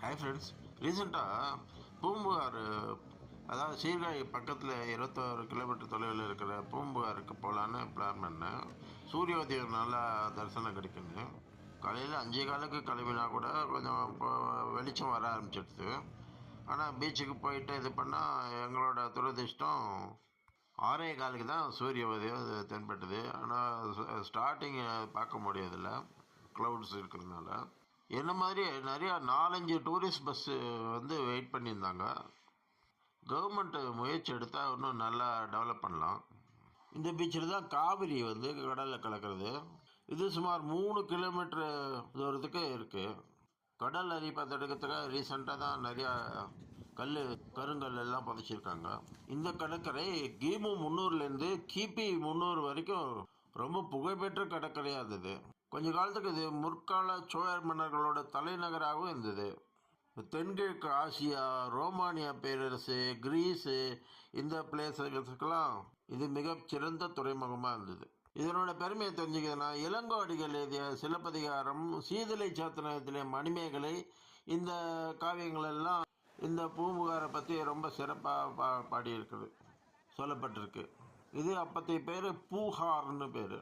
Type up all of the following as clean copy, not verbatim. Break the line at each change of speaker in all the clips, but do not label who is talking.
Hi friends, ரீசெண்டாக பூம்புகார், அதாவது சீர்காழி பக்கத்தில் 21 கிலோமீட்டர் தொலைவில் இருக்கிற பூம்புகாருக்கு போகலான்னு பிளான் பண்ணேன். சூரிய உதயம் நல்லா தரிசனம் கிடைக்குன்னு காலையில் 5 காலுக்கு கிளம்பினா கூட கொஞ்சம் இப்போ வெளிச்சம் வர ஆரம்பிச்சிடுது. ஆனால் பீச்சுக்கு போயிட்டு இது பண்ணால் எங்களோட துரதிர்ஷ்டம் 6:15 தான் சூரிய உதயம் தென்பட்டது. ஆனால் ஸ்டார்டிங் பார்க்க முடியாதில்ல, க்ளவுட்ஸ் இருக்கிறதுனால. என்ன மாதிரி நிறையா 4-5 டூரிஸ்ட் பஸ்ஸு வெயிட் பண்ணியிருந்தாங்க. கவர்மெண்ட்டு முயற்சி எடுத்தால் இன்னும் நல்லா டெவலப் பண்ணலாம். இந்த பீச்சில் தான் காவிரி கடலில் கலக்கிறது. இது சுமார் 3 கிலோமீட்டர் தூரத்துக்கு இருக்குது. கடல் அரி தடுக்கிறதுக்காக ரீசெண்டாக தான் நிறையா கருங்கல் எல்லாம் புதைச்சிருக்காங்க. இந்த கடற்கரை கிமு 300லேருந்து கிபி 300 வரைக்கும் ரொம்ப புகழ்பெற்ற கடற்கரையாக இருந்தது. கொஞ்ச காலத்துக்கு இது முற்கால சோழர் மன்னர்களோட தலைநகராகவும் இருந்தது. தென்கிழக்கு ஆசியா, ரோமானியா பேரரசு, கிரீஸு, இந்த பிளேஸுக்கெல்லாம் இது மிகச்சிறந்த துறைமுகமாக இருந்தது. இதனோட பெருமையை தெரிஞ்சுக்கிறதுனா இளங்கோவடிகள் எழுதிய சிலப்பதிகாரம், சீதலை சாத்தனத்திலே மணிமேகலை, இந்த காவியங்கள் எல்லாம் இந்த பூம்புகாரை பற்றி ரொம்ப சிறப்பாக பாடியிருக்குது, சொல்லப்பட்டிருக்கு. இது அப்போத்தைய பேர் பூஹார்னு பேர்.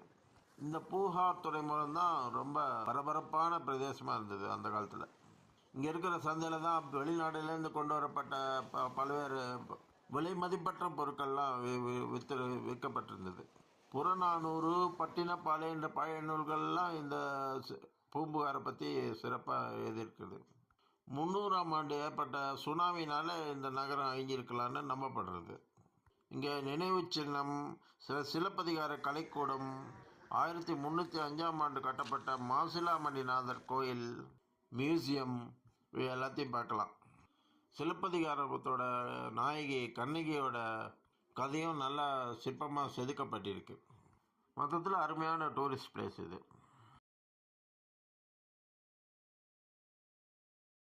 இந்த பூஹார் துறைமுகம் தான் ரொம்ப பரபரப்பான பிரதேசமாக இருந்தது அந்த காலத்தில். இங்கே இருக்கிற சந்தையில் தான் வெளிநாடுலேருந்து கொண்டு வரப்பட்ட பல்வேறு விலை மதிப்பற்ற பொருட்கள்லாம் விற்கப்பட்டிருந்தது. புறநானூறு, பட்டினப்பாலை என்ற பழைய நூல்கள்லாம் இந்த பூம்புகாரை பற்றி சிறப்பாக எழுதியிருக்குது. 300ஆம் ஆண்டு ஏற்பட்ட சுனாமினால் இந்த நகரம் அழிஞ்சிருக்கலான்னு நம்பப்படுறது. இங்கே நினைவு சின்னம், சிலப்பதிகார கலைக்கூடம், 1305ஆம் ஆண்டு கட்டப்பட்ட மாசிலாமணிநாதர் கோயில், மியூசியம், இவை எல்லாத்தையும் பார்க்கலாம். சிலப்பதிகாரத்தோட நாயகி கண்ணகியோட கதையும் நல்லா சிற்பமாக செதுக்கப்பட்டிருக்கு. மொத்தத்தில் அருமையான டூரிஸ்ட் பிளேஸ் இது.